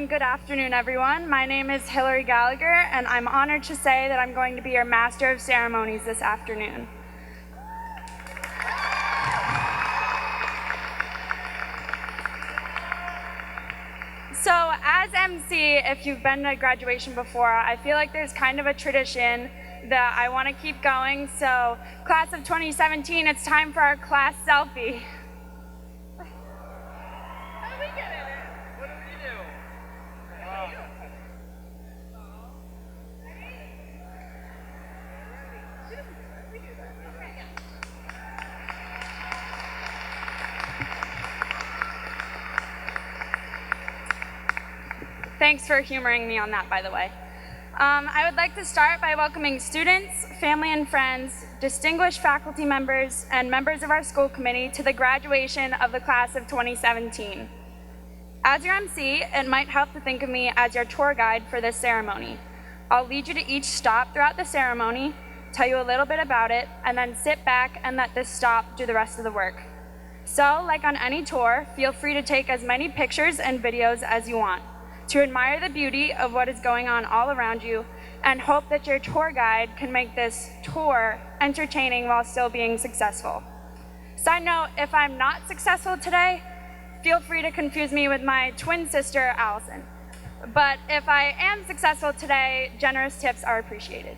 and good afternoon, everyone. My name is Hillary Gallagher, and I'm honored to say that I'm going to be your Master of Ceremonies this afternoon. So as MC, if you've been to graduation before, I feel like there's kind of a tradition that I want to keep going. So class of 2017, it's time for our class selfie. Thanks for humoring me on that, by the way. I would like to start by welcoming students, family and friends, distinguished faculty members, and members of our school committee to the graduation of the class of 2017. As your MC, it might help to think of me as your tour guide for this ceremony. I'll lead you to each stop throughout the ceremony, tell you a little bit about it, and then sit back and let this stop do the rest of the work. So, like on any tour, feel free to take as many pictures and videos as you want, to admire the beauty of what is going on all around you, and hope that your tour guide can make this tour entertaining while still being successful. Side note, if I'm not successful today, feel free to confuse me with my twin sister, Allison. But if I am successful today, generous tips are appreciated.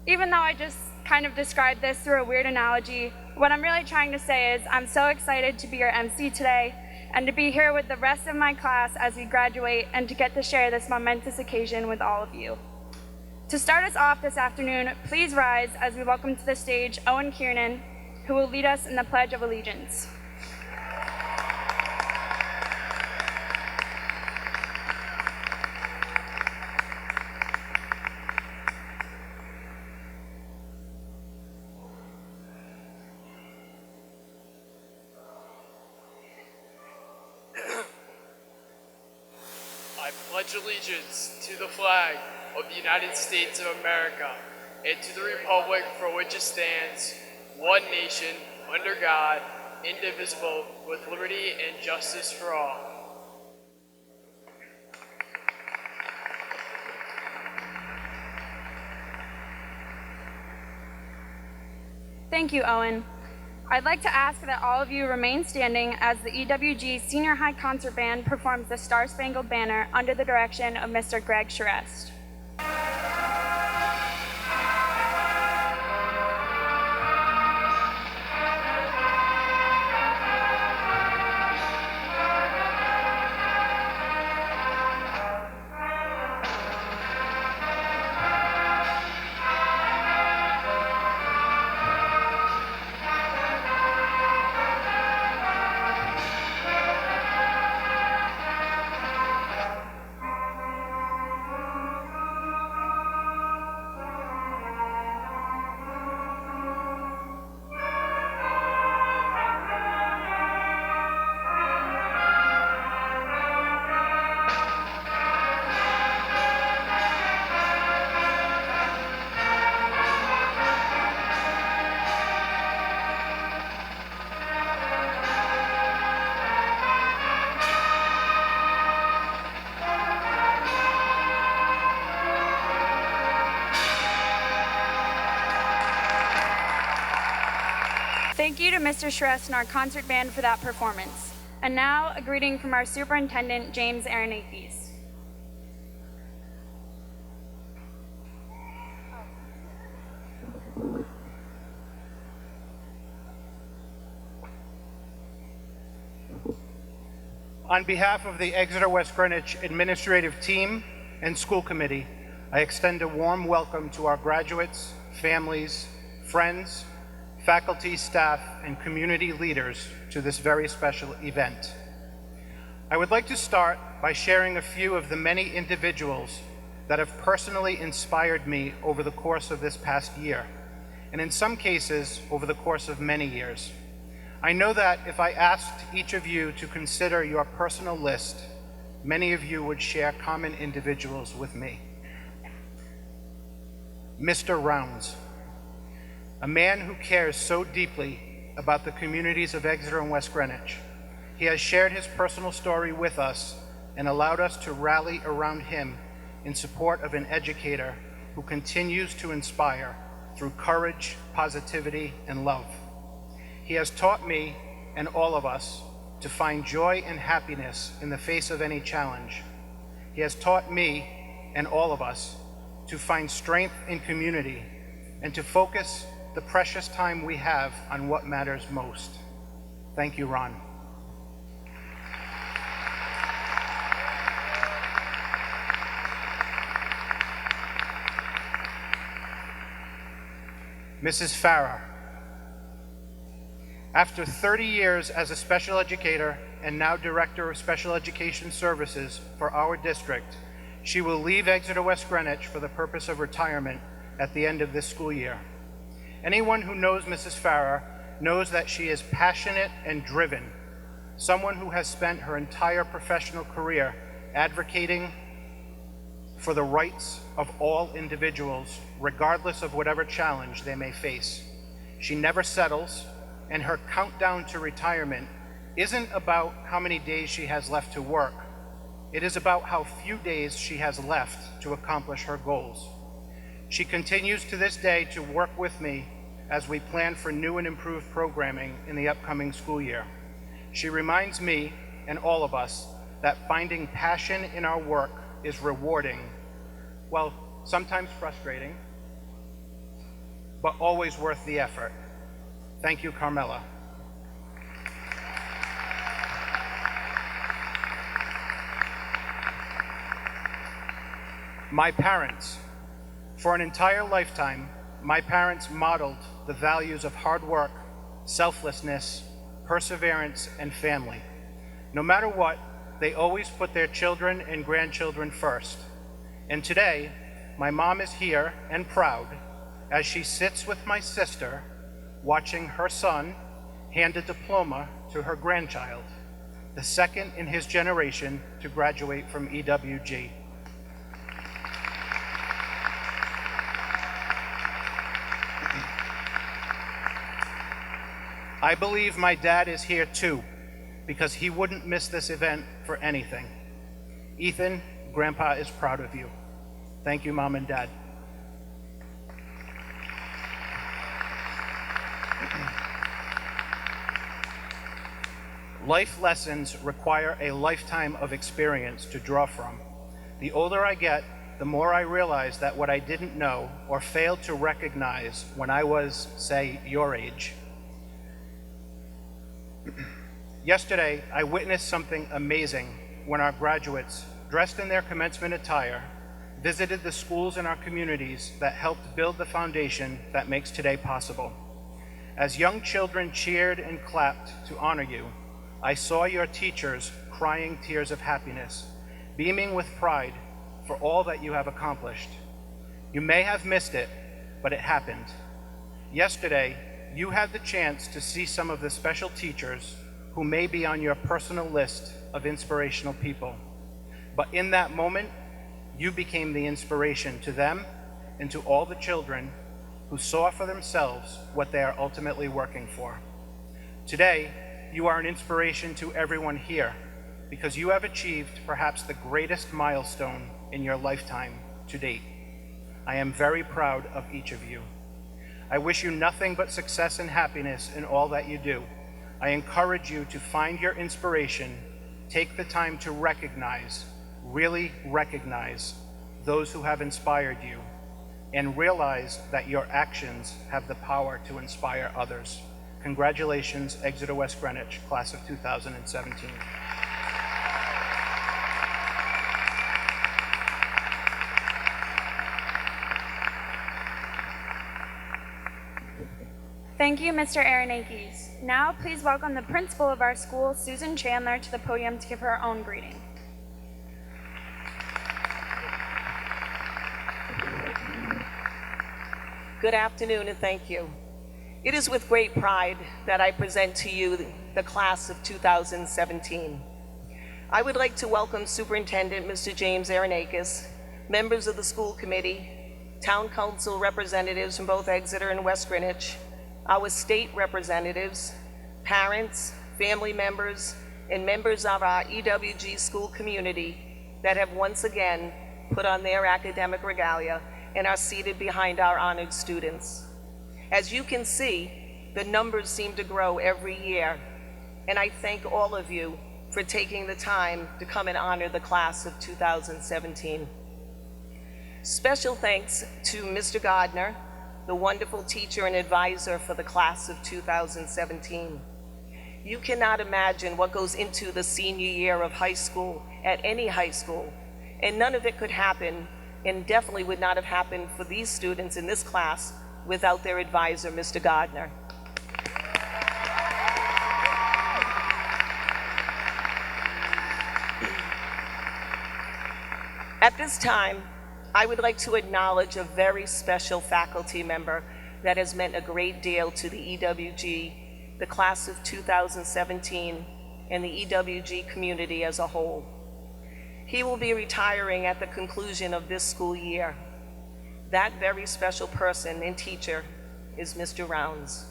Even though I just kind of described this through a weird analogy, what I'm really trying to say is I'm so excited to be your MC today, and to be here with the rest of my class as we graduate, and to get to share this momentous occasion with all of you. To start us off this afternoon, please rise as we welcome to the stage Owen Kiernan, who will lead us in the Pledge of Allegiance. I pledge allegiance to the flag of the United States of America and to the republic for which it stands, one nation, under God, indivisible, with liberty and justice for all. Thank you, Owen. I'd like to ask that all of you remain standing as the EWG Senior High Concert Band performs the Star-Spangled Banner under the direction of Mr. Greg Charest. Thank you to Mr. Charest and our concert band for that performance. And now, a greeting from our Superintendent, James Aronakis. On behalf of the Exeter-West Greenwich administrative team and school committee, I extend a warm welcome to our graduates, families, friends, faculty, staff, and community leaders to this very special event. I would like to start by sharing a few of the many individuals that have personally inspired me over the course of this past year, and in some cases, over the course of many years. I know that if I asked each of you to consider your personal list, many of you would share common individuals with me. Mr. Rounds, a man who cares so deeply about the communities of Exeter and West Greenwich. He has shared his personal story with us and allowed us to rally around him in support of an educator who continues to inspire through courage, positivity, and love. He has taught me and all of us to find joy and happiness in the face of any challenge. He has taught me and all of us to find strength in community and to focus the precious time we have on what matters most. Thank you, Ron. Mrs. Farah. After 30 years as a special educator and now Director of Special Education Services for our district, she will leave Exeter-West Greenwich for the purpose of retirement at the end of this school year. Anyone who knows Mrs. Farah knows that she is passionate and driven, someone who has spent her entire professional career advocating for the rights of all individuals, regardless of whatever challenge they may face. She never settles, and her countdown to retirement isn't about how many days she has left to work. It is about how few days she has left to accomplish her goals. She continues to this day to work with me as we plan for new and improved programming in the upcoming school year. She reminds me and all of us that finding passion in our work is rewarding, well, sometimes frustrating, but always worth the effort. Thank you, Carmela. My parents. For an entire lifetime, my parents modeled the values of hard work, selflessness, perseverance, and family. No matter what, they always put their children and grandchildren first. And today, my mom is here and proud as she sits with my sister, watching her son hand a diploma to her grandchild, the second in his generation to graduate from EWG. I believe my dad is here too, because he wouldn't miss this event for anything. Ethan, Grandpa is proud of you. Thank you, Mom and Dad. Life lessons require a lifetime of experience to draw from. The older I get, the more I realize that what I didn't know or failed to recognize when I was, say, your age. Yesterday, I witnessed something amazing when our graduates, dressed in their commencement attire, visited the schools in our communities that helped build the foundation that makes today possible. As young children cheered and clapped to honor you, I saw your teachers crying tears of happiness, beaming with pride for all that you have accomplished. You may have missed it, but it happened. Yesterday, you had the chance to see some of the special teachers who may be on your personal list of inspirational people. But in that moment, you became the inspiration to them and to all the children who saw for themselves what they are ultimately working for. Today, you are an inspiration to everyone here because you have achieved perhaps the greatest milestone in your lifetime to date. I am very proud of each of you. I wish you nothing but success and happiness in all that you do. I encourage you to find your inspiration, take the time to recognize, really recognize those who have inspired you, and realize that your actions have the power to inspire others. Congratulations, Exeter-West Greenwich, class of 2017. Thank you, Mr. Aronakis. Now, please welcome the principal of our school, Susan Chandler, to the podium to give her own greeting. Good afternoon and thank you. It is with great pride that I present to you the class of 2017. I would like to welcome Superintendent Mr. James Aronakis, members of the school committee, town council representatives from both Exeter and West Greenwich, our state representatives, parents, family members, and members of our EWG school community that have once again put on their academic regalia and are seated behind our honored students. As you can see, the numbers seem to grow every year, and I thank all of you for taking the time to come and honor the class of 2017. Special thanks to Mr. Gardner, the wonderful teacher and advisor for the class of 2017. You cannot imagine what goes into the senior year of high school at any high school, and none of it could happen, and definitely would not have happened for these students in this class without their advisor, Mr. Gardner. At this time, I would like to acknowledge a very special faculty member that has meant a great deal to the EWG, the class of 2017, and the EWG community as a whole. He will be retiring at the conclusion of this school year. That very special person and teacher is Mr. Rounds.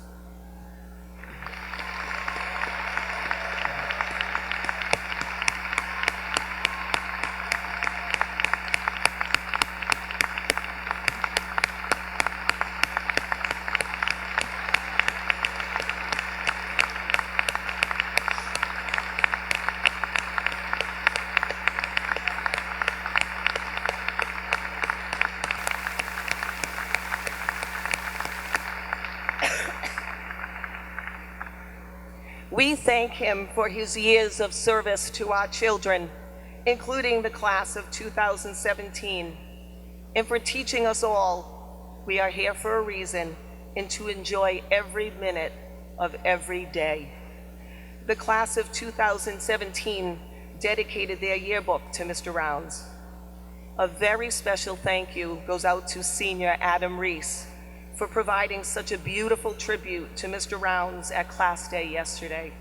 We thank him for his years of service to our children, including the class of 2017, and for teaching us all we are here for a reason and to enjoy every minute of every day. The class of 2017 dedicated their yearbook to Mr. Rounds. A very special thank you goes out to senior Adam Reese for providing such a beautiful tribute to Mr. Rounds at Class Day yesterday.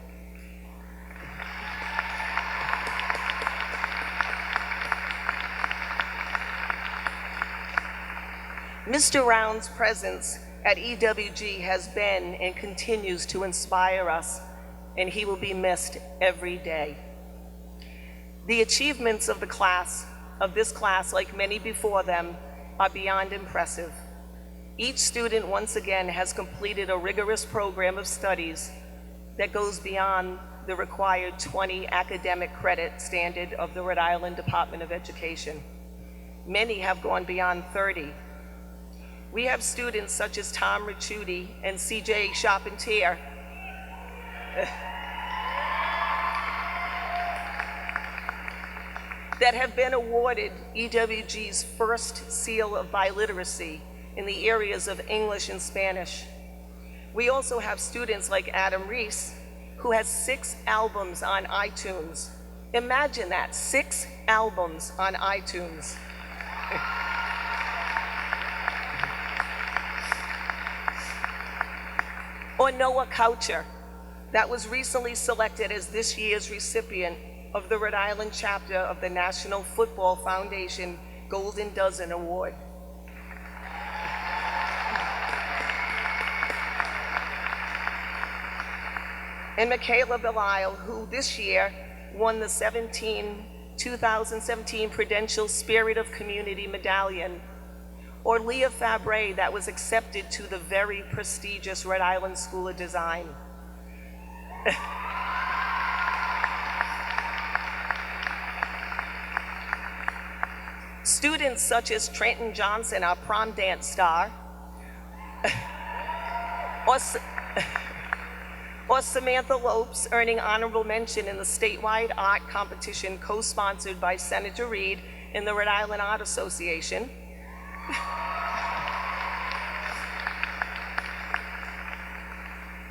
Mr. Rounds' presence at EWG has been and continues to inspire us, and he will be missed every day. The achievements of this class, like many before them, are beyond impressive. Each student once again has completed a rigorous program of studies that goes beyond the required 20 academic credit standard of the Rhode Island Department of Education. Many have gone beyond 30. We have students such as Tom Ricciuti and CJ Charpentier that have been awarded EWG's first seal of biliteracy in the areas of English and Spanish. We also have students like Adam Reese, who has 6 albums on iTunes. Imagine that, 6 albums on iTunes. Or Noah Coucher, that was recently selected as this year's recipient of the Rhode Island chapter of the National Football Foundation Golden Dozen Award. And Michaela Belisle, who this year won the 2017 Prudential Spirit of Community Medallion, or Leah Fabre, that was accepted to the very prestigious Rhode Island School of Design. Students such as Trenton Johnson, our prom dance star, or Samantha Lopes, earning honorable mention in the statewide art competition co-sponsored by Senator Reed and the Rhode Island Art Association.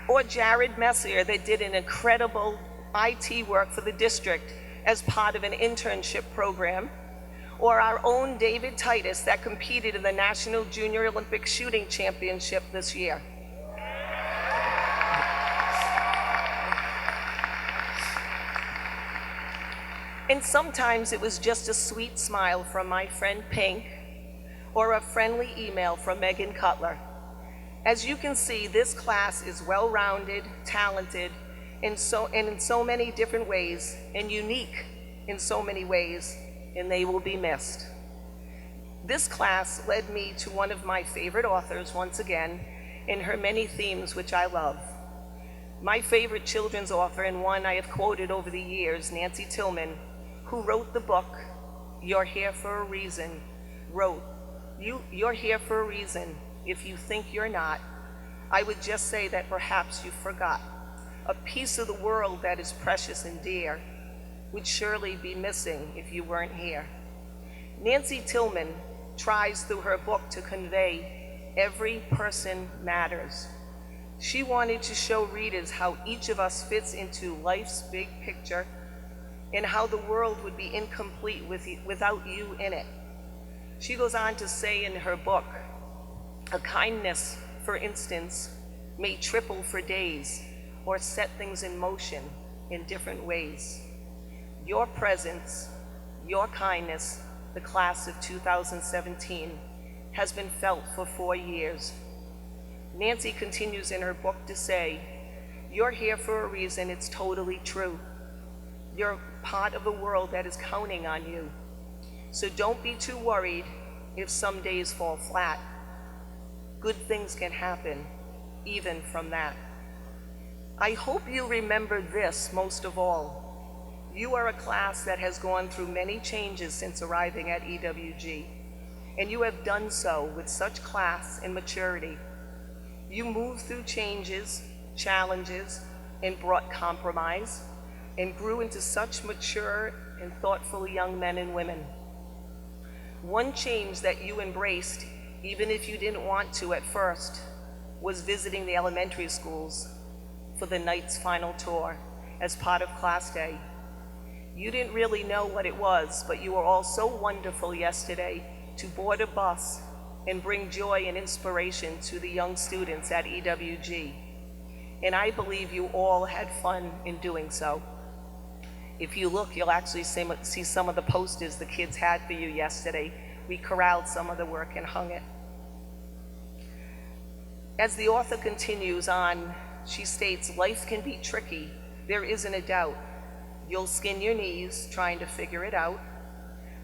Or Jared Messier, that did an incredible IT work for the district as part of an internship program. Or our own David Titus, that competed in the National Junior Olympic Shooting Championship this year. And sometimes it was just a sweet smile from my friend Pink, or a friendly email from Megan Cutler. As you can see, this class is well-rounded, talented, in so many different ways, and unique in so many ways, and they will be missed. This class led me to one of my favorite authors once again in her many themes which I love. My favorite children's author, and one I have quoted over the years, Nancy Tillman, who wrote the book, You're Here for a Reason, wrote, You're here for a reason. If you think you're not, I would just say that perhaps you forgot. A piece of the world that is precious and dear would surely be missing if you weren't here. Nancy Tillman tries through her book to convey every person matters. She wanted to show readers how each of us fits into life's big picture and how the world would be incomplete without you in it. She goes on to say in her book, a kindness, for instance, may triple for days or set things in motion in different ways. Your presence, your kindness, the class of 2017, has been felt for 4 years. Nancy continues in her book to say, you're here for a reason, it's totally true. You're part of a world that is counting on you. So don't be too worried if some days fall flat. Good things can happen, even from that. I hope you remember this most of all. You are a class that has gone through many changes since arriving at EWG, and you have done so with such class and maturity. You moved through changes, challenges, and brought compromise, and grew into such mature and thoughtful young men and women. One change that you embraced, even if you didn't want to at first, was visiting the elementary schools for the night's final tour as part of class day. You didn't really know what it was, but you were all so wonderful yesterday to board a bus and bring joy and inspiration to the young students at EWG. And I believe you all had fun in doing so. If you look, you'll actually see some of the posters the kids had for you yesterday. We corralled some of the work and hung it. As the author continues on, she states, life can be tricky, there isn't a doubt. You'll skin your knees trying to figure it out.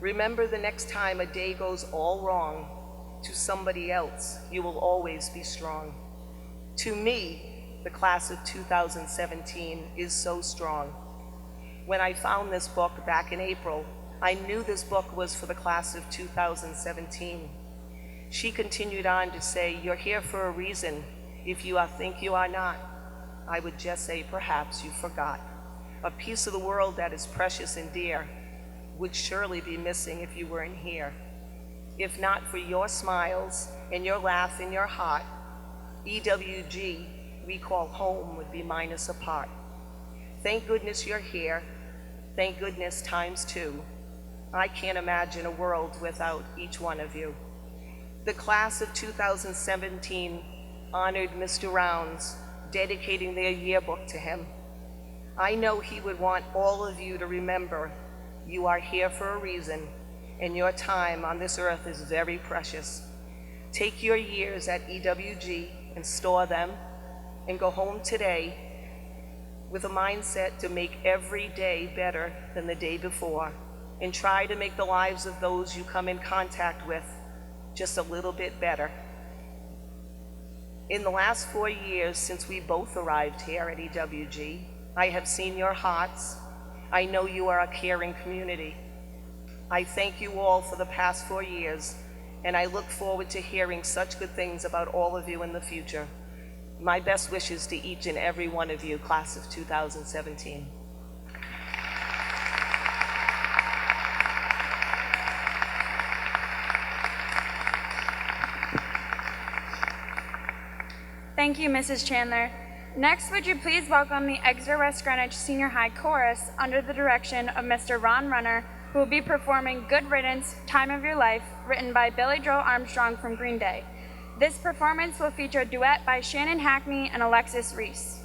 Remember, the next time a day goes all wrong to somebody else, you will always be strong. To me, the class of 2017 is so strong. When I found this book back in April, I knew this book was for the class of 2017. She continued on to say, you're here for a reason. If you think you are not, I would just say perhaps you forgot. A piece of the world that is precious and dear would surely be missing if you weren't here. If not for your smiles and your laugh in your heart, EWG we call home would be minus a part. Thank goodness you're here. Thank goodness times 2. I can't imagine a world without each one of you. The class of 2017 honored Mr. Rounds, dedicating their yearbook to him. I know he would want all of you to remember you are here for a reason, and your time on this earth is very precious. Take your years at EWG and store them, and go home today with a mindset to make every day better than the day before, and try to make the lives of those you come in contact with just a little bit better. In the last 4 years since we both arrived here at EWG, I have seen your hearts. I know you are a caring community. I thank you all for the past 4 years, and I look forward to hearing such good things about all of you in the future. My best wishes to each and every one of you, class of 2017. Thank you, Mrs. Chandler. Next, would you please welcome the Exeter-West Greenwich Senior High Chorus under the direction of Mr. Ron Runner, who will be performing Good Riddance, Time of Your Life, written by Billy Joe Armstrong from Green Day. This performance will feature a duet by Shannon Hackney and Alexis Reese.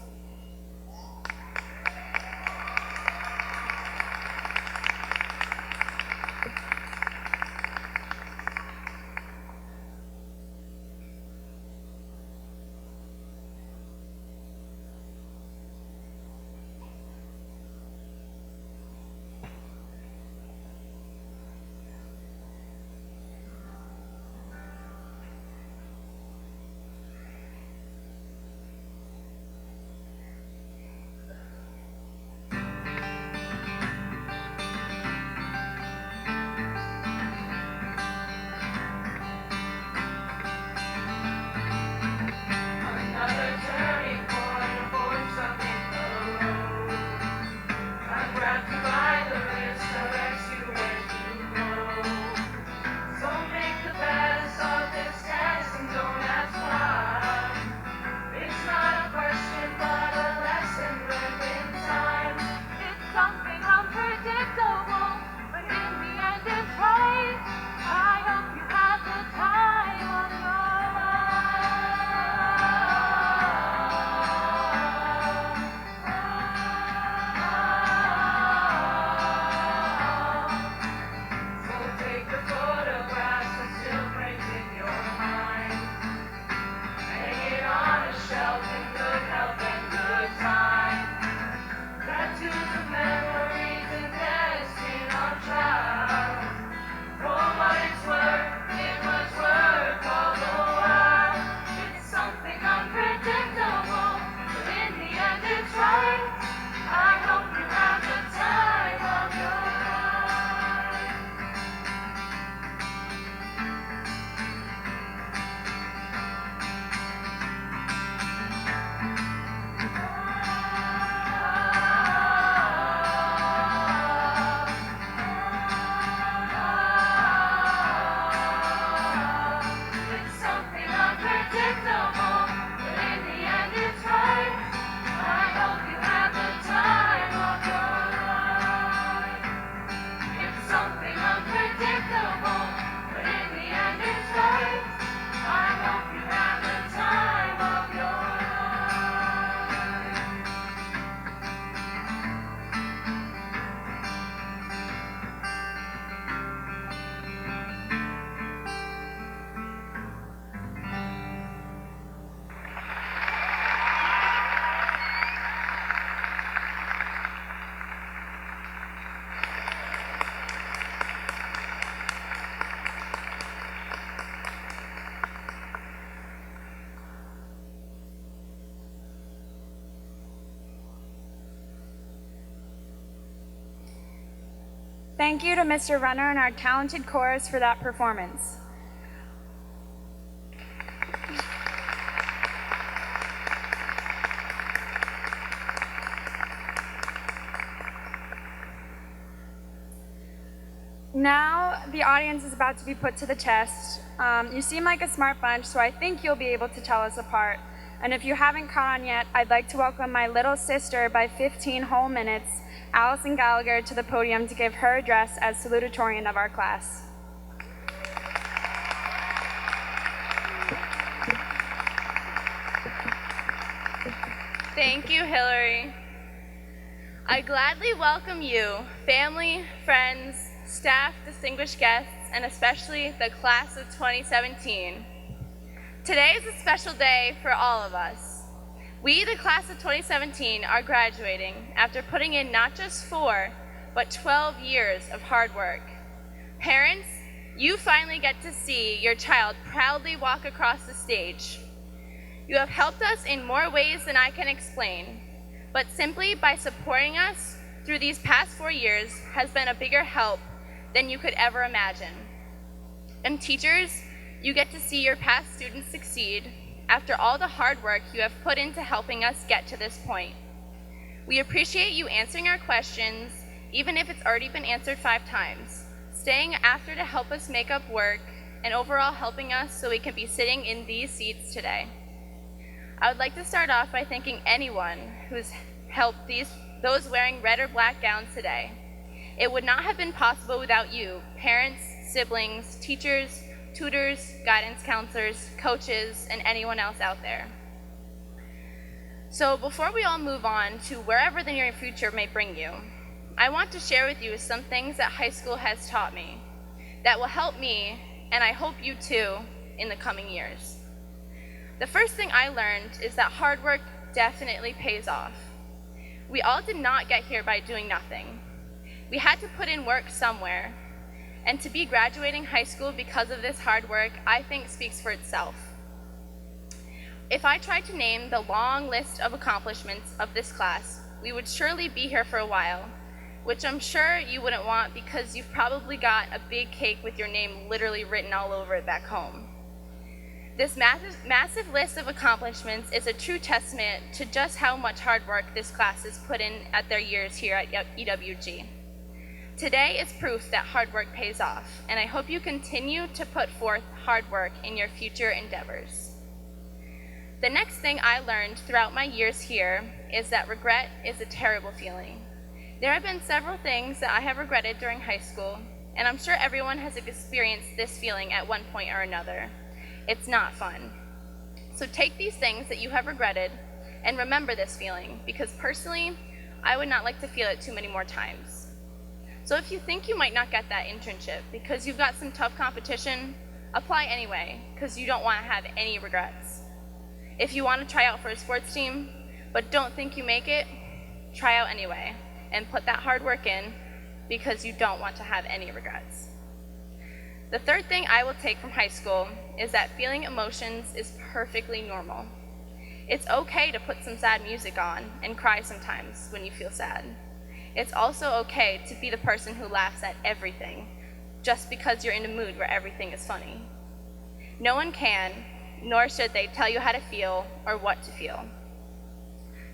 Thank you to Mr. Runner and our talented chorus for that performance. Now the audience is about to be put to the test. You seem like a smart bunch, so I think you'll be able to tell us apart. And if you haven't caught on yet, I'd like to welcome my little sister by 15 whole minutes, Allison Gallagher, to the podium to give her address as salutatorian of our class. Thank you, Hillary. I gladly welcome you, family, friends, staff, distinguished guests, and especially the class of 2017. Today is a special day for all of us. We, the class of 2017, are graduating after putting in not just 4, but 12 years of hard work. Parents, you finally get to see your child proudly walk across the stage. You have helped us in more ways than I can explain, but simply by supporting us through these past 4 years has been a bigger help than you could ever imagine. And teachers, you get to see your past students succeed after all the hard work you have put into helping us get to this point. We appreciate you answering our questions, even if it's already been answered 5 times, staying after to help us make up work, and overall helping us so we can be sitting in these seats today. I would like to start off by thanking anyone who's helped those wearing red or black gowns today. It would not have been possible without you, parents, siblings, teachers, tutors, guidance counselors, coaches, and anyone else out there. So before we all move on to wherever the near future may bring you, I want to share with you some things that high school has taught me that will help me, and I hope you too, in the coming years. The first thing I learned is that hard work definitely pays off. We all did not get here by doing nothing. We had to put in work somewhere, and to be graduating high school because of this hard work, I think speaks for itself. If I tried to name the long list of accomplishments of this class, we would surely be here for a while, which I'm sure you wouldn't want because you've probably got a big cake with your name literally written all over it back home. This massive list of accomplishments is a true testament to just how much hard work this class has put in at their years here at EWG. Today is proof that hard work pays off, and I hope you continue to put forth hard work in your future endeavors. The next thing I learned throughout my years here is that regret is a terrible feeling. There have been several things that I have regretted during high school, and I'm sure everyone has experienced this feeling at one point or another. It's not fun. So take these things that you have regretted and remember this feeling, because personally, I would not like to feel it too many more times. So if you think you might not get that internship because you've got some tough competition, apply anyway, because you don't want to have any regrets. If you want to try out for a sports team, but don't think you make it, try out anyway, and put that hard work in, because you don't want to have any regrets. The third thing I will take from high school is that feeling emotions is perfectly normal. It's okay to put some sad music on and cry sometimes when you feel sad. It's also okay to be the person who laughs at everything, just because you're in a mood where everything is funny. No one can, nor should they, tell you how to feel or what to feel.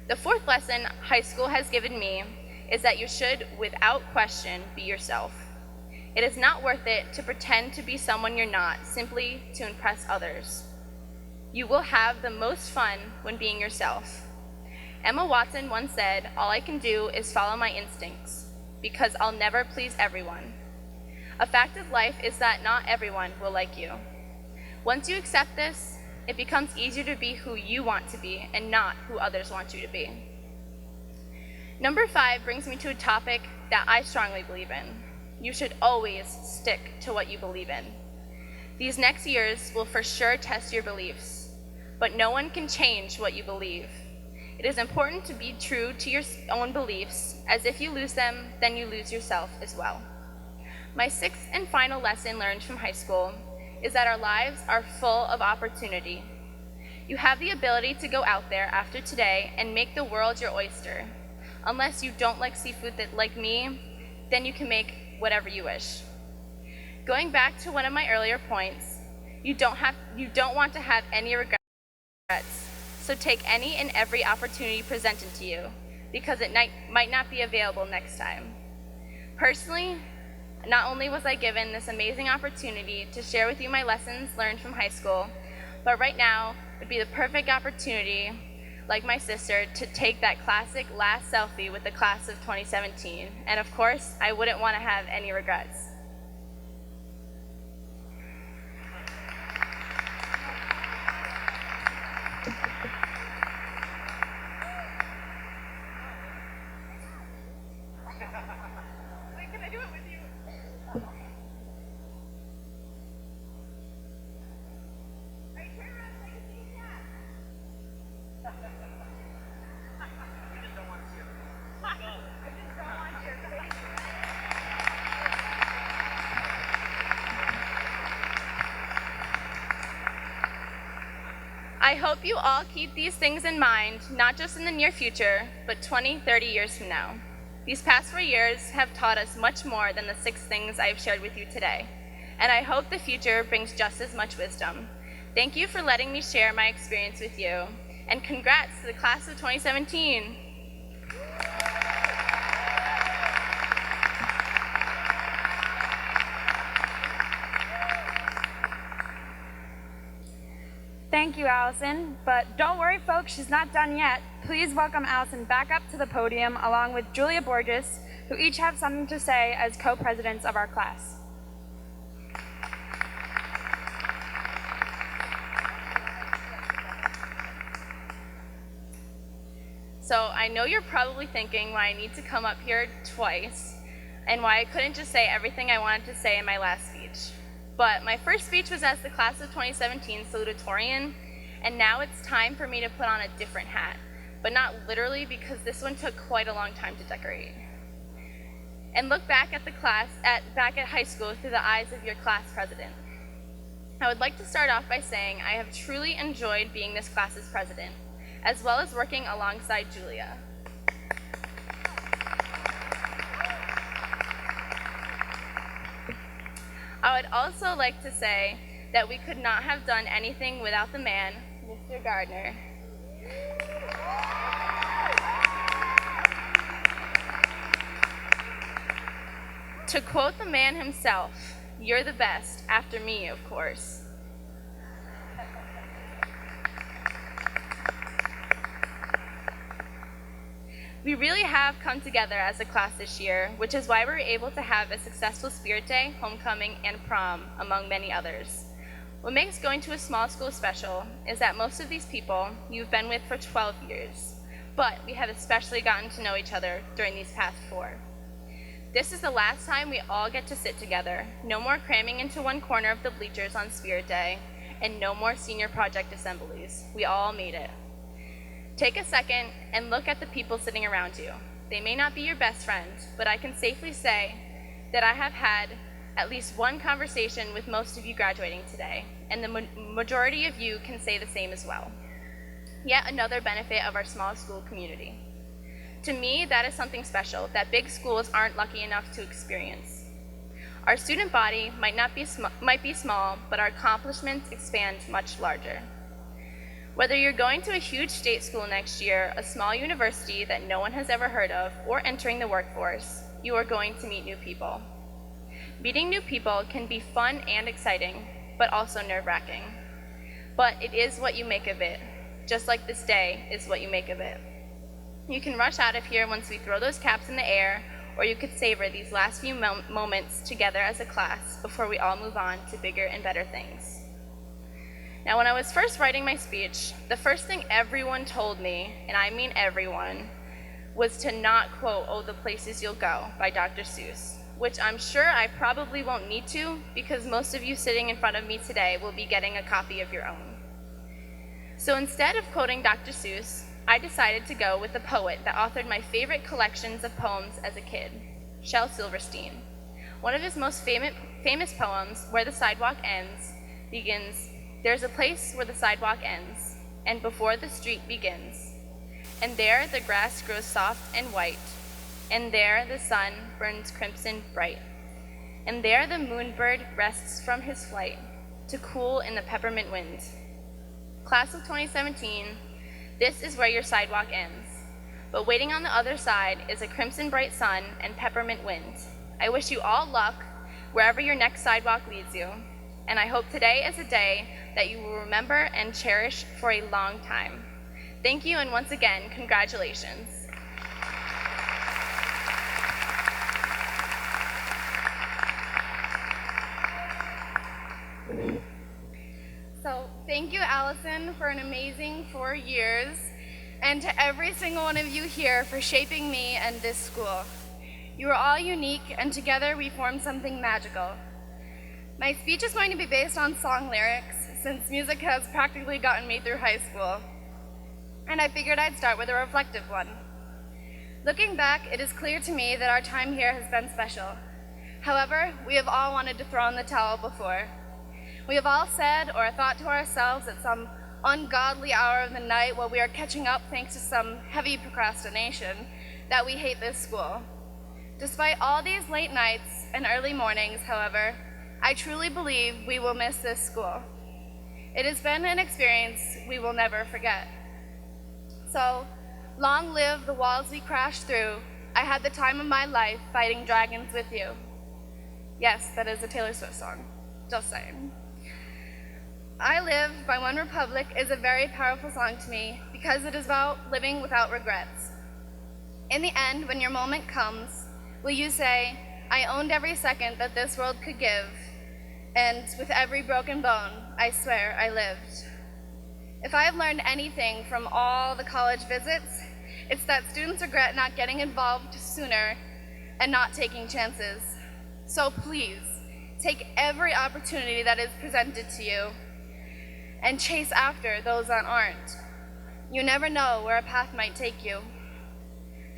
The fourth lesson high school has given me is that you should, without question, be yourself. It is not worth it to pretend to be someone you're not simply to impress others. You will have the most fun when being yourself. Emma Watson once said, "All I can do is follow my instincts, because I'll never please everyone." A fact of life is that not everyone will like you. Once you accept this, it becomes easier to be who you want to be and not who others want you to be. Number 5 brings me to a topic that I strongly believe in. You should always stick to what you believe in. These next years will for sure test your beliefs, but no one can change what you believe. It is important to be true to your own beliefs, as if you lose them, then you lose yourself as well. My 6th and final lesson learned from high school is that our lives are full of opportunity. You have the ability to go out there after today and make the world your oyster. Unless you don't like seafood like me, then you can make whatever you wish. Going back to one of my earlier points, you don't want to have any regrets, so take any and every opportunity presented to you, because it might not be available next time. Personally, not only was I given this amazing opportunity to share with you my lessons learned from high school, but right now would be the perfect opportunity, like my sister, to take that classic last selfie with the class of 2017. And of course, I wouldn't want to have any regrets. I hope you all keep these things in mind, not just in the near future, but 20, 30 years from now. These past 4 years have taught us much more than the 6 things I have shared with you today, and I hope the future brings just as much wisdom. Thank you for letting me share my experience with you, and congrats to the class of 2017. Thank you, Allison. But don't worry, folks, she's not done yet. Please welcome Allison back up to the podium along with Julia Borges, who each have something to say as co-presidents of our class. So I know you're probably thinking why I need to come up here twice and why I couldn't just say everything I wanted to say in my last speech. But my first speech was as the class of 2017 Salutatorian, and now it's time for me to put on a different hat, but not literally, because this one took quite a long time to decorate. And look back at back at high school through the eyes of your class president. I would like to start off by saying I have truly enjoyed being this class's president, as well as working alongside Julia. I would also like to say that we could not have done anything without the man, Mr. Gardner. To quote the man himself, "You're the best, after me, of course." We really have come together as a class this year, which is why we were able to have a successful Spirit Day, homecoming, and prom, among many others. What makes going to a small school special is that most of these people you've been with for 12 years, but we have especially gotten to know each other during these past 4. This is the last time we all get to sit together. No more cramming into one corner of the bleachers on Spirit Day, and no more senior project assemblies. We all made it. Take a second and look at the people sitting around you. They may not be your best friends, but I can safely say that I have had at least one conversation with most of you graduating today, and the majority of you can say the same as well. Yet another benefit of our small school community. To me, that is something special that big schools aren't lucky enough to experience. Our student body might be small, but our accomplishments expand much larger. Whether you're going to a huge state school next year, a small university that no one has ever heard of, or entering the workforce, you are going to meet new people. Meeting new people can be fun and exciting, but also nerve-wracking. But it is what you make of it, just like this day is what you make of it. You can rush out of here once we throw those caps in the air, or you could savor these last few moments together as a class before we all move on to bigger and better things. Now, when I was first writing my speech, the first thing everyone told me, and I mean everyone, was to not quote "Oh, the Places You'll Go" by Dr. Seuss, which I'm sure I probably won't need to, because most of you sitting in front of me today will be getting a copy of your own. So instead of quoting Dr. Seuss, I decided to go with a poet that authored my favorite collections of poems as a kid, Shel Silverstein. One of his most famous poems, "Where the Sidewalk Ends," begins, "There's a place where the sidewalk ends, and before the street begins. And there the grass grows soft and white, and there the sun burns crimson bright. and there the moonbird rests from his flight to cool in the peppermint wind. Class of 2017, this is where your sidewalk ends. But waiting on the other side is a crimson bright sun and peppermint wind. I wish you all luck wherever your next sidewalk leads you, and I hope today is a day that you will remember and cherish for a long time. Thank you, and once again, congratulations. So thank you, Allison, for an amazing 4 years, and to every single one of you here for shaping me and this school. You are all unique, and together we form something magical. My speech is going to be based on song lyrics, since music has practically gotten me through high school, and I figured I'd start with a reflective one. Looking back, it is clear to me that our time here has been special. However, we have all wanted to throw in the towel before. We have all said or thought to ourselves at some ungodly hour of the night while we are catching up thanks to some heavy procrastination that we hate this school. Despite all these late nights and early mornings, however, I truly believe we will miss this school. It has been an experience we will never forget. So, long live the walls we crashed through. I had the time of my life fighting dragons with you. Yes, that is a Taylor Swift song, just saying. I Live by One Republic is a very powerful song to me because it is about living without regrets. In the end, when your moment comes, will you say, I owned every second that this world could give, and with every broken bone, I swear I lived. If I have learned anything from all the college visits, it's that students regret not getting involved sooner and not taking chances. So please, take every opportunity that is presented to you and chase after those that aren't. You never know where a path might take you.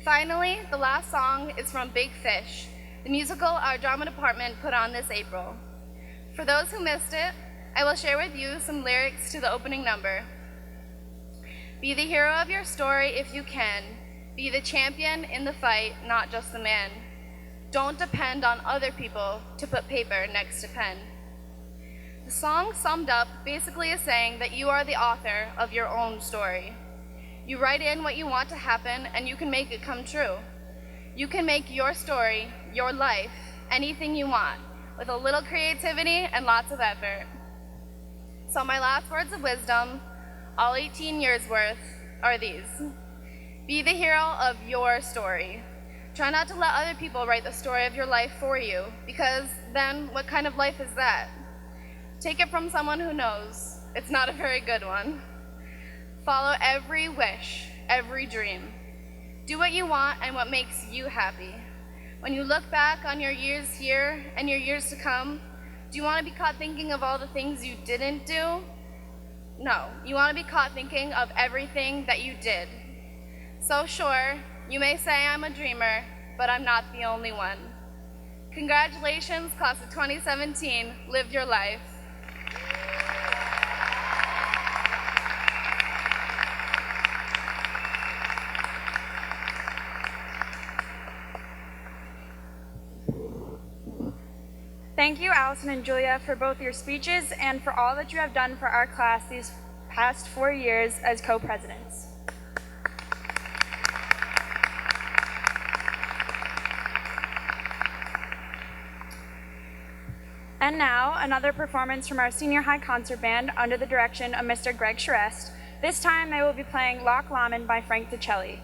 Finally, the last song is from Big Fish, the musical our drama department put on this April. For those who missed it, I will share with you some lyrics to the opening number. Be the hero of your story if you can. Be the champion in the fight, not just the man. Don't depend on other people to put paper next to pen. The song summed up basically is saying that you are the author of your own story. You write in what you want to happen and you can make it come true. You can make your story, your life, anything you want, with a little creativity and lots of effort. So my last words of wisdom, all 18 years worth, are these. Be the hero of your story. Try not to let other people write the story of your life for you, because then what kind of life is that? Take it from someone who knows. It's not a very good one. Follow every wish, every dream. Do what you want and what makes you happy. When you look back on your years here and your years to come, do you want to be caught thinking of all the things you didn't do? No, you want to be caught thinking of everything that you did. So sure, you may say I'm a dreamer, but I'm not the only one. Congratulations, class of 2017, live your life. Thank you, Allison and Julia, for both your speeches and for all that you have done for our class these past 4 years as co-presidents. And now, another performance from our senior high concert band under the direction of Mr. Greg Charest. This time, they will be playing Loch Lomond by Frank DiCelli.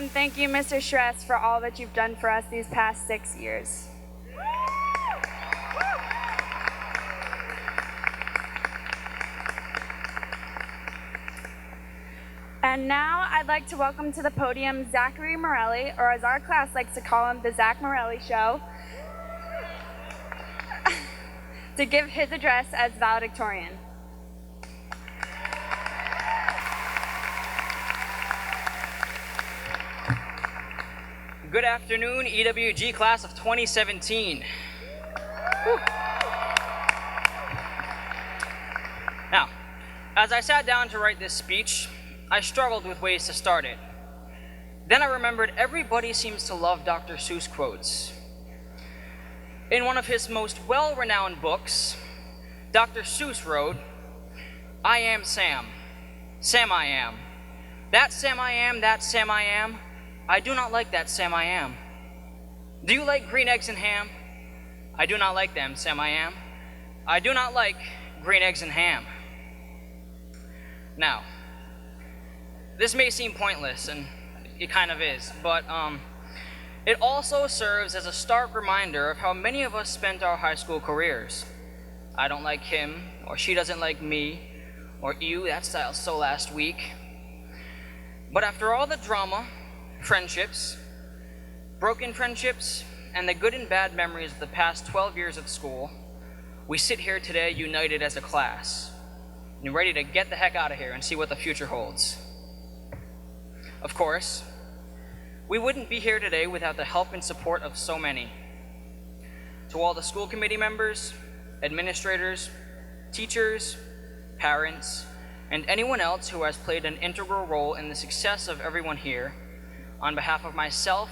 And thank you, Mr. Schress, for all that you've done for us these past 6 years. And now I'd like to welcome to the podium Zachary Morelli, or as our class likes to call him, the Zach Morelli Show, to give his address as valedictorian. Good afternoon, EWG class of 2017. Now, as I sat down to write this speech, I struggled with ways to start it. Then I remembered everybody seems to love Dr. Seuss quotes. In one of his most well-renowned books, Dr. Seuss wrote, "I am Sam, Sam I am. That Sam I am, that Sam I am. I do not like that Sam I am. Do you like green eggs and ham? I do not like them, Sam I am. I do not like green eggs and ham." Now, this may seem pointless, and it kind of is, but it also serves as a stark reminder of how many of us spent our high school careers. I don't like him, or she doesn't like me, or ew, that style's so last week. But after all the drama, friendships, broken friendships, and the good and bad memories of the past 12 years of school, we sit here today united as a class, and ready to get the heck out of here and see what the future holds. Of course, we wouldn't be here today without the help and support of so many. To all the school committee members, administrators, teachers, parents, and anyone else who has played an integral role in the success of everyone here, on behalf of myself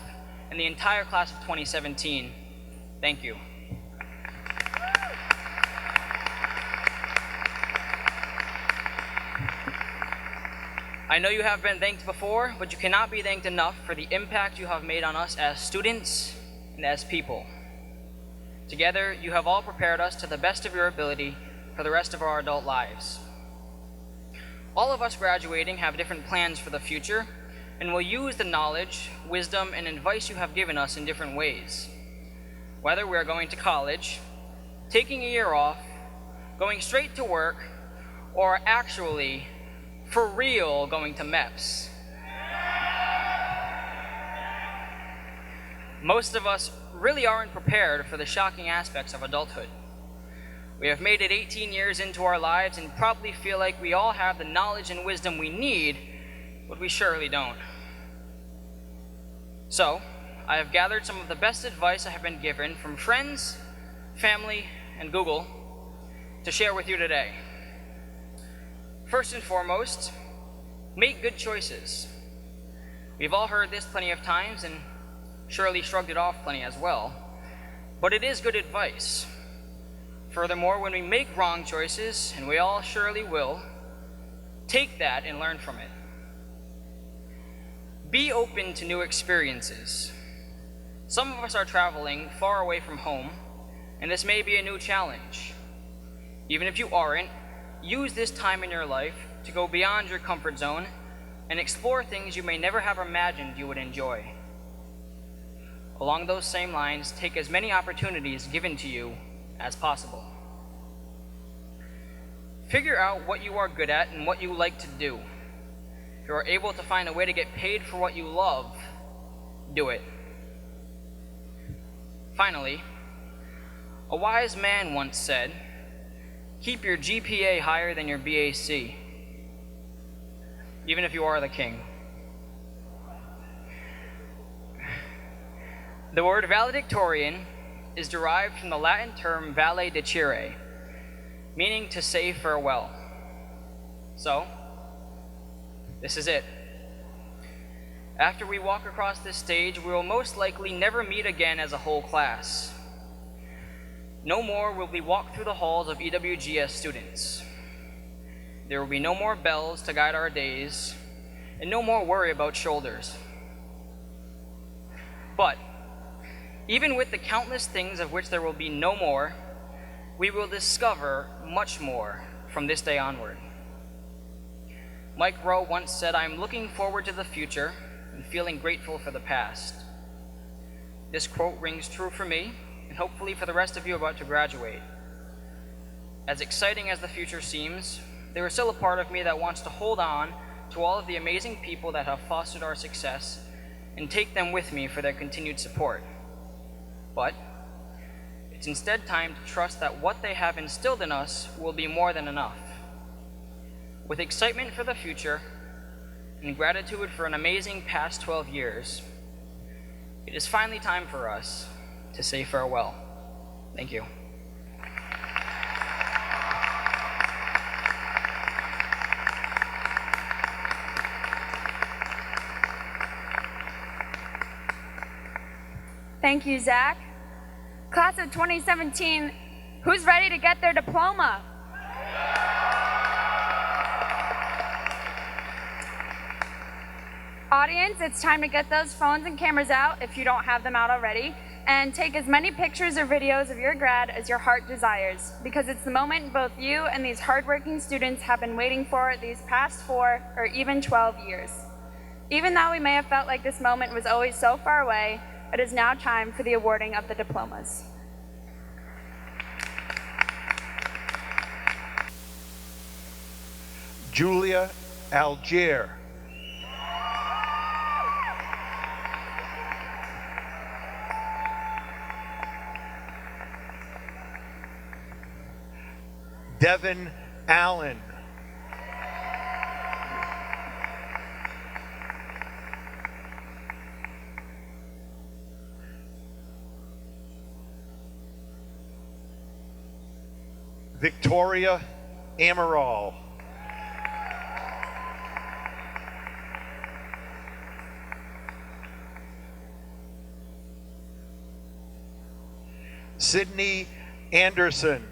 and the entire class of 2017, thank you. I know you have been thanked before, but you cannot be thanked enough for the impact you have made on us as students and as people. Together, you have all prepared us to the best of your ability for the rest of our adult lives. All of us graduating have different plans for the future, and will use the knowledge, wisdom, and advice you have given us in different ways. Whether we are going to college, taking a year off, going straight to work, or actually, for real, going to MEPS. Most of us really aren't prepared for the shocking aspects of adulthood. We have made it 18 years into our lives and probably feel like we all have the knowledge and wisdom we need, but we surely don't. So, I have gathered some of the best advice I have been given from friends, family, and Google to share with you today. First and foremost, make good choices. We've all heard this plenty of times and surely shrugged it off plenty as well, but it is good advice. Furthermore, when we make wrong choices, and we all surely will, take that and learn from it. Be open to new experiences. Some of us are traveling far away from home, and this may be a new challenge. Even if you aren't, use this time in your life to go beyond your comfort zone and explore things you may never have imagined you would enjoy. Along those same lines, take as many opportunities given to you as possible. Figure out what you are good at and what you like to do. If you are able to find a way to get paid for what you love, do it. Finally, a wise man once said, "Keep your GPA higher than your BAC, even if you are the king." The word valedictorian is derived from the Latin term valedicere, meaning to say farewell. So, this is it. After we walk across this stage, we will most likely never meet again as a whole class. No more will we walk through the halls of EWGS students. There will be no more bells to guide our days, and no more worry about shoulders. But, even with the countless things of which there will be no more, we will discover much more from this day onward. Mike Rowe once said, "I'm looking forward to the future and feeling grateful for the past. This quote rings true for me, and hopefully for the rest of you about to graduate. As exciting as the future seems, there is still a part of me that wants to hold on to all of the amazing people that have fostered our success and take them with me for their continued support. But it's instead time to trust that what they have instilled in us will be more than enough. With excitement for the future and gratitude for an amazing past 12 years, it is finally time for us to say farewell. Thank you. Thank you, Zach. Class of 2017, who's ready to get their diploma? Audience, it's time to get those phones and cameras out if you don't have them out already, and take as many pictures or videos of your grad as your heart desires, because it's the moment both you and these hardworking students have been waiting for these past 4 or even 12 years. Even though we may have felt like this moment was always so far away, it is now time for the awarding of the diplomas. Julia Algier. Devin Allen. Victoria Amaral. Sydney Anderson.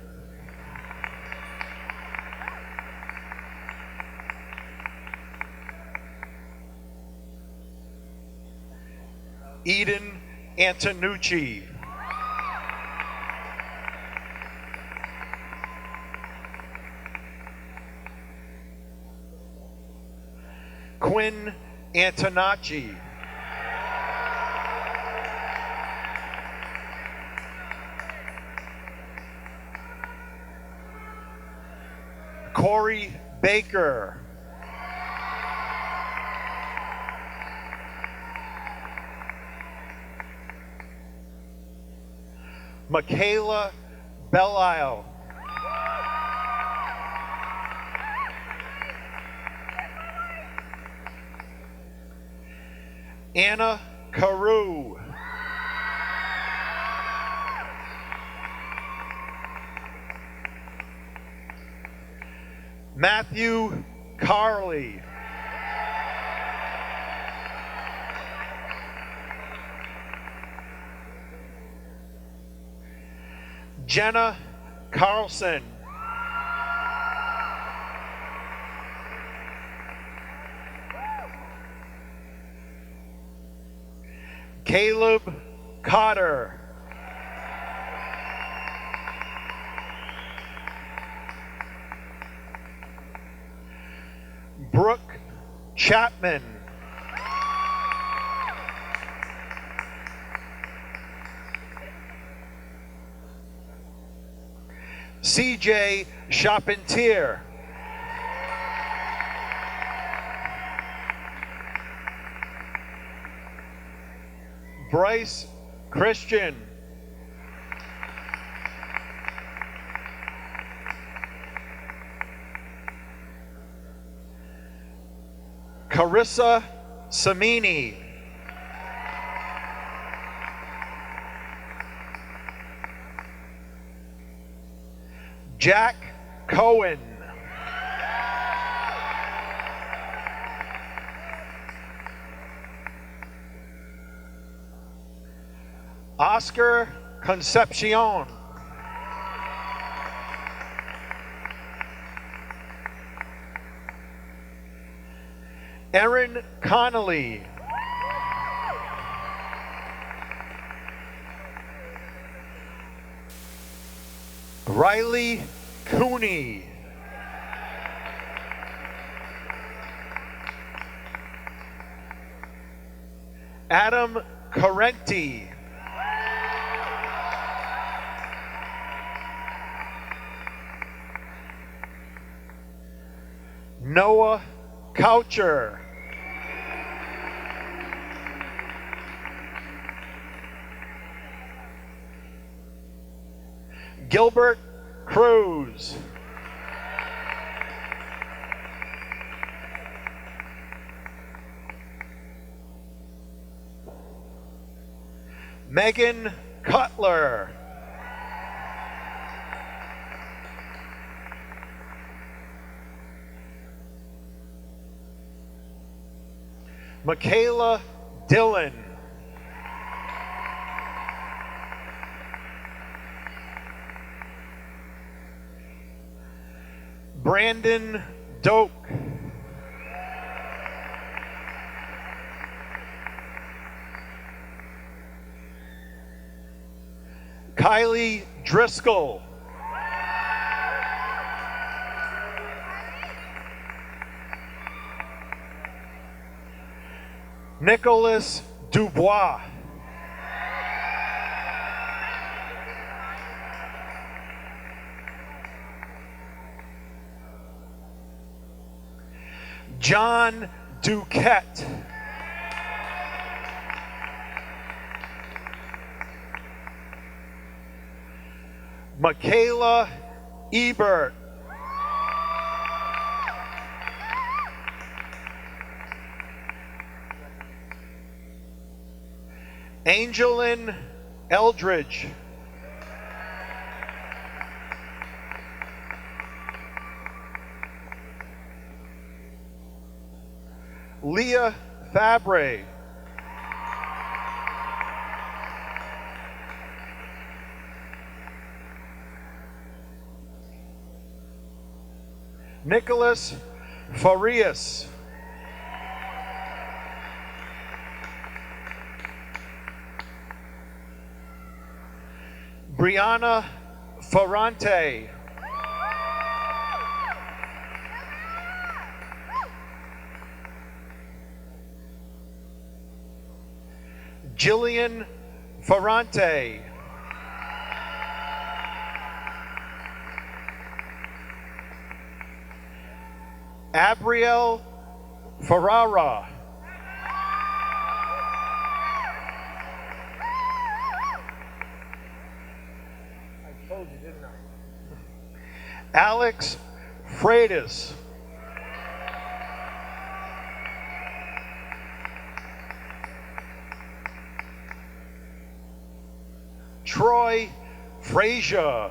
Eden Antonucci. Quinn Antonacci. Corey Baker. Michaela Belisle. Anna Carew. Matthew Carley. Jenna Carlson. Caleb Cotter. Brooke Chapman. CJ Charpentier. Bryce Christian. Carissa Samini. Jack Cohen. Oscar Concepcion. Erin Connolly. Riley Cooney. Adam Carenti. Noah Coucher. Gilbert Cruz. Megan Cutler. Michaela Dillon. Brandon Doak. Kylie Driscoll. Nicholas Dubois. John Duquette. Michaela Ebert. Angelin Eldridge. Leah Fabre. Nicholas Farias. Brianna Ferrante. Jillian Ferrante. Abriel Ferrara. I told you, didn't I? Alex Freitas. Troy Frazier.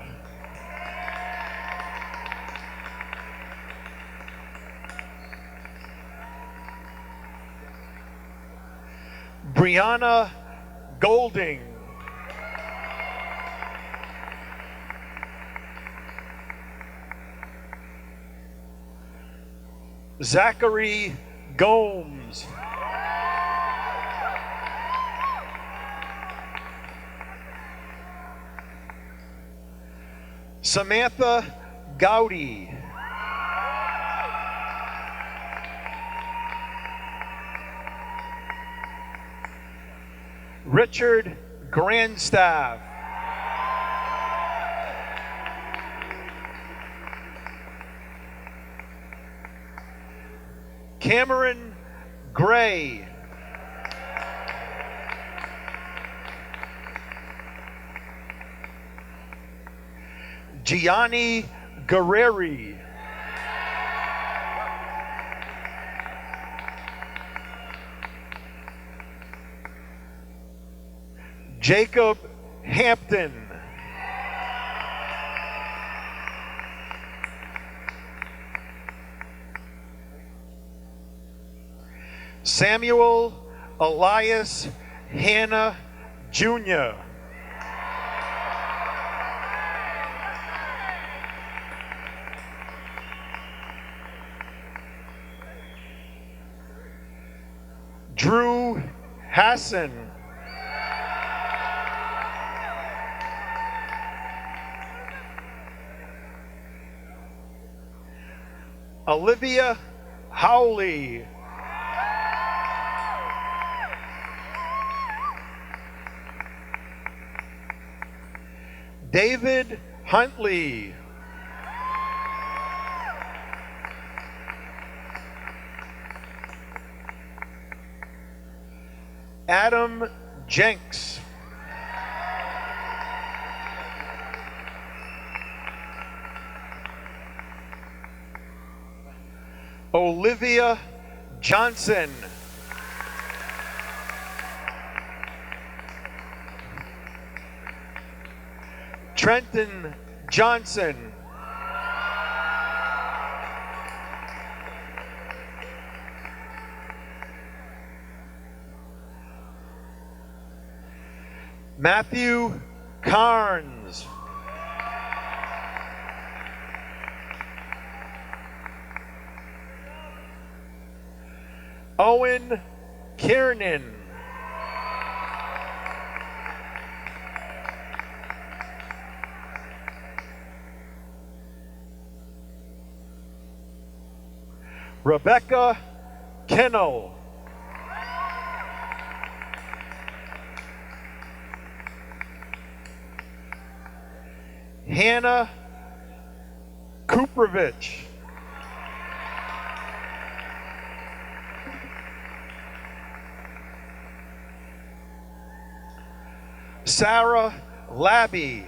Brianna Golding. Zachary Gomes. Samantha Gowdy. Richard Grandstaff. Cameron Gray. Gianni Guerreri. Jacob Hampton. Samuel Elias Hanna Jr. Drew Hassan. Olivia Howley. David Huntley. Adam Jenks. Olivia Johnson. Trenton Johnson. Matthew Carnes. Owen Kiernan. Rebecca Kennel. Hannah Kuprovich. Sarah Labby.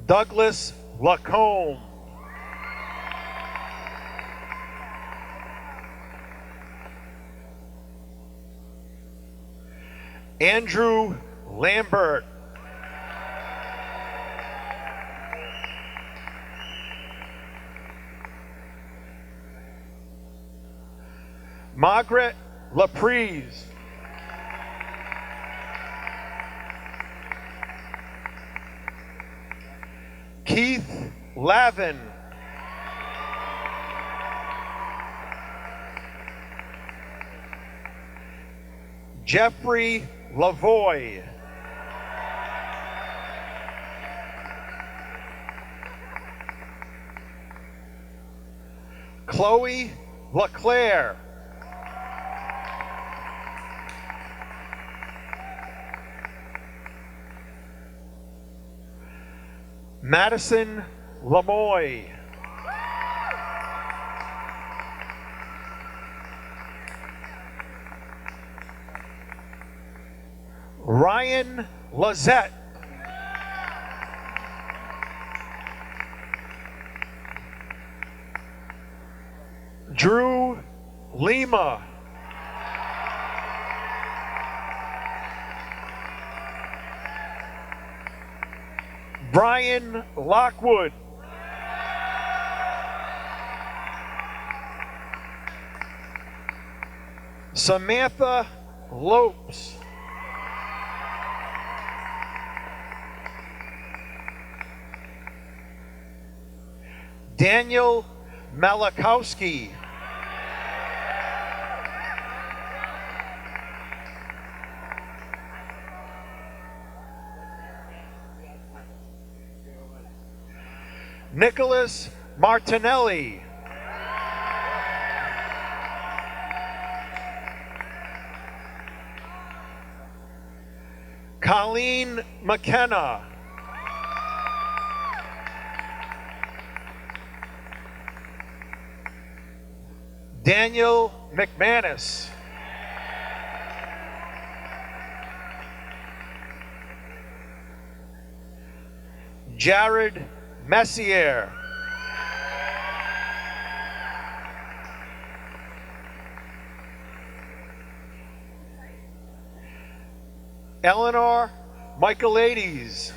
Douglas Lacombe. Andrew Lambert. Margaret Laprise. Keith Lavin. Jeffrey Lavoy. Chloe LeClaire. Madison Lamoy. Ryan Lazette. Drew Lima. Brian Lockwood. Samantha Lopes. Daniel Malakowski. Nicholas Martinelli. Colleen McKenna. Daniel McManus. Jared Messier. Eleanor Michaelides.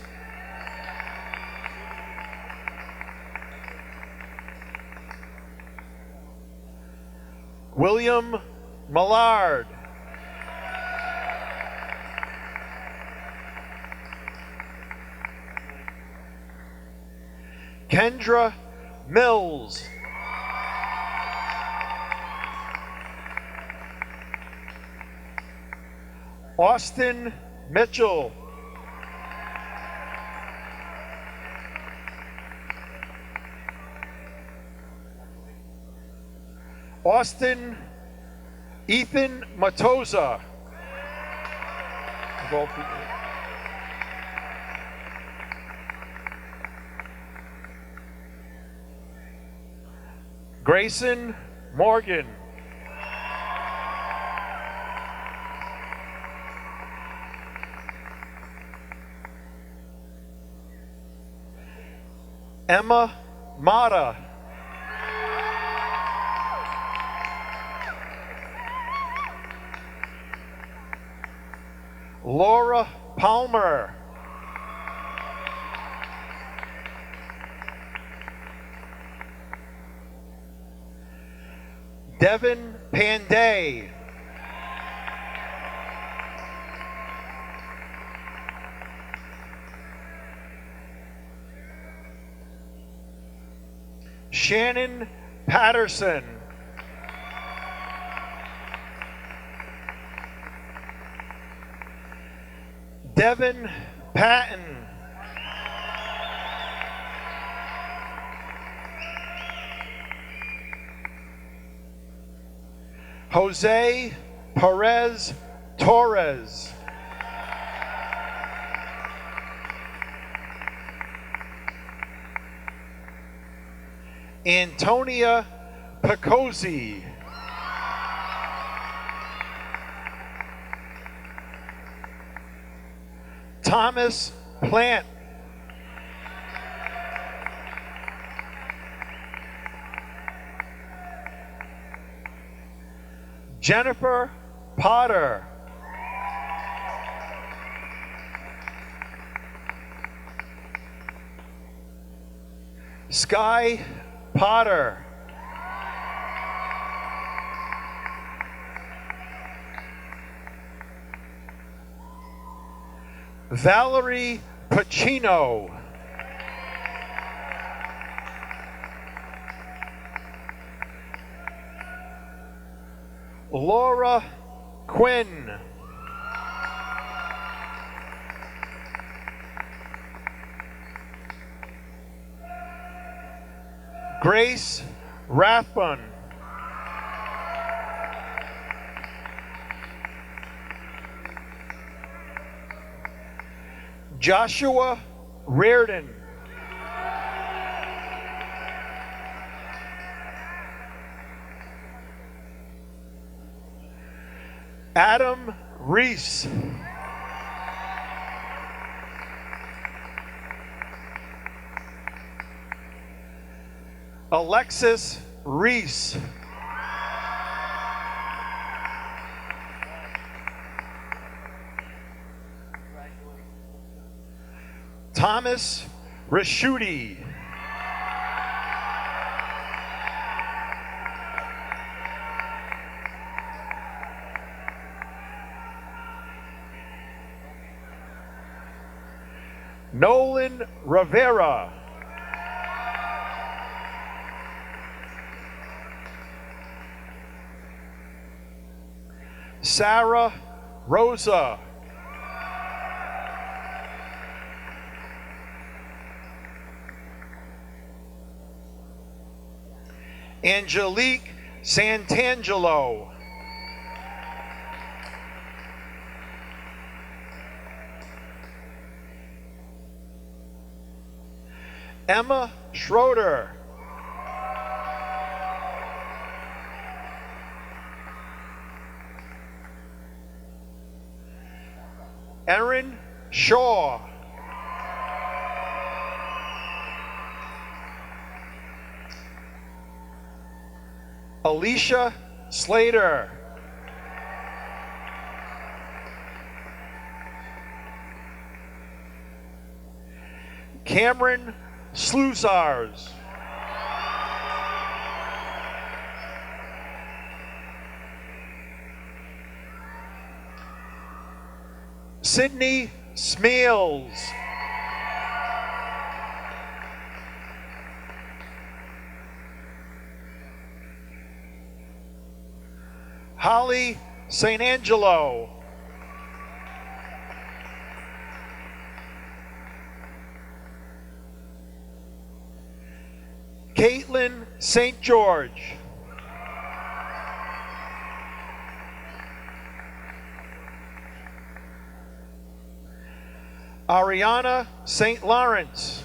William Millard. Kendra Mills. Austin Mitchell. Austin Ethan Matoza. Grayson Morgan. Emma Mata. Laura Palmer. Devin Panday. Shannon Patterson. Devin Patton. Jose Perez Torres. Antonia Picozzi. Thomas Plant. Jennifer Potter. Sky Potter. Valerie Pacino. Laura Quinn. Grace Rathbun. Joshua Reardon. Adam Reese. Alexis Reese. Thomas Raschuti. Nolan Rivera. Sarah Rosa. Angelique Santangelo. Emma Schroeder. Erin Shaw. Alicia Slater. Cameron Sluzars. Sydney Smeals. Holly St. Angelo. Caitlin St. George. Ariana St. Lawrence.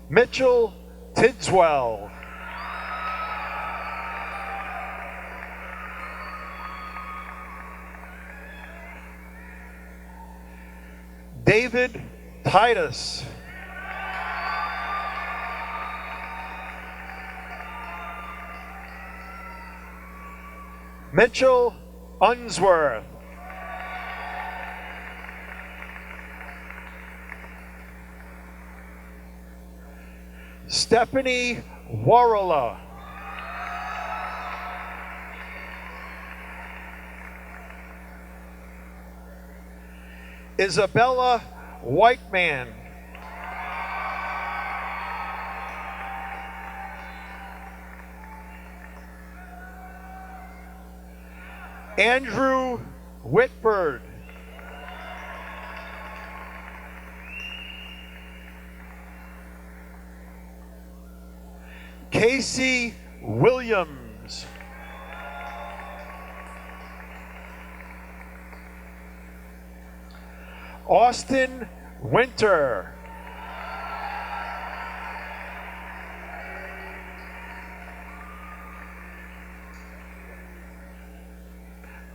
Mitchell Tidswell. David Titus. Mitchell Unsworth. Stephanie Warrella. Isabella Whiteman. Andrew Whitford. Casey Williams. Austin Winter.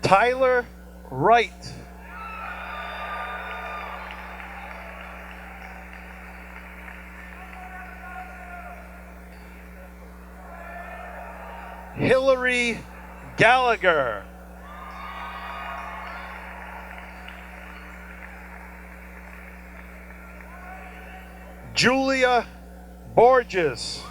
Tyler Wright. Hillary Gallagher. Julia Borges.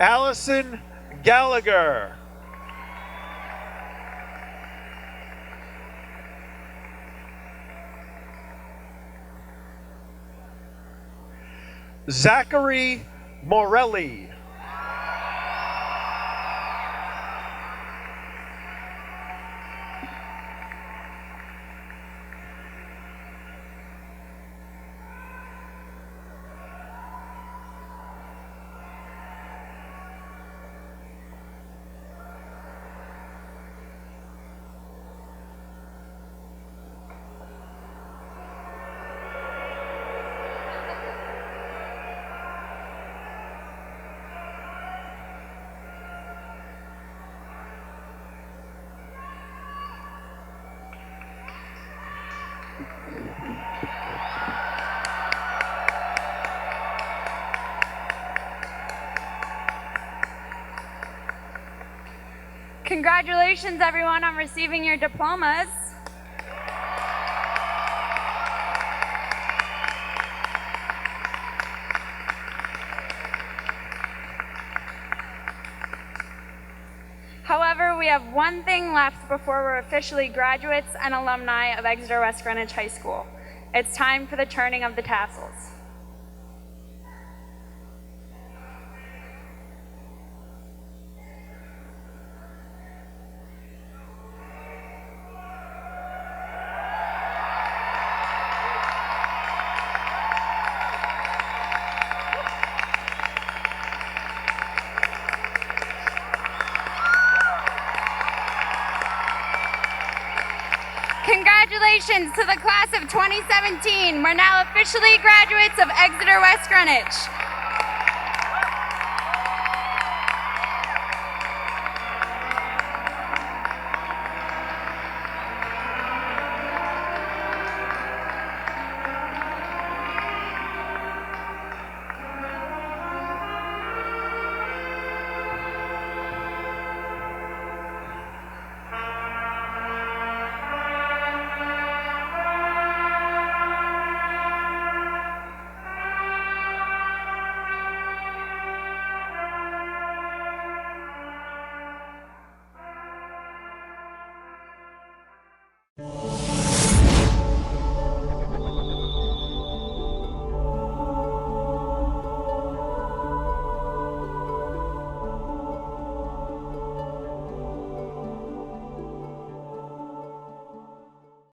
Allison Gallagher. Zachary Morelli. Congratulations, everyone, on receiving your diplomas. However, we have one thing left before we're officially graduates and alumni of Exeter-West Greenwich High School. It's time for the turning of the tassels. Congratulations to the class of 2017. We're now officially graduates of Exeter-West Greenwich.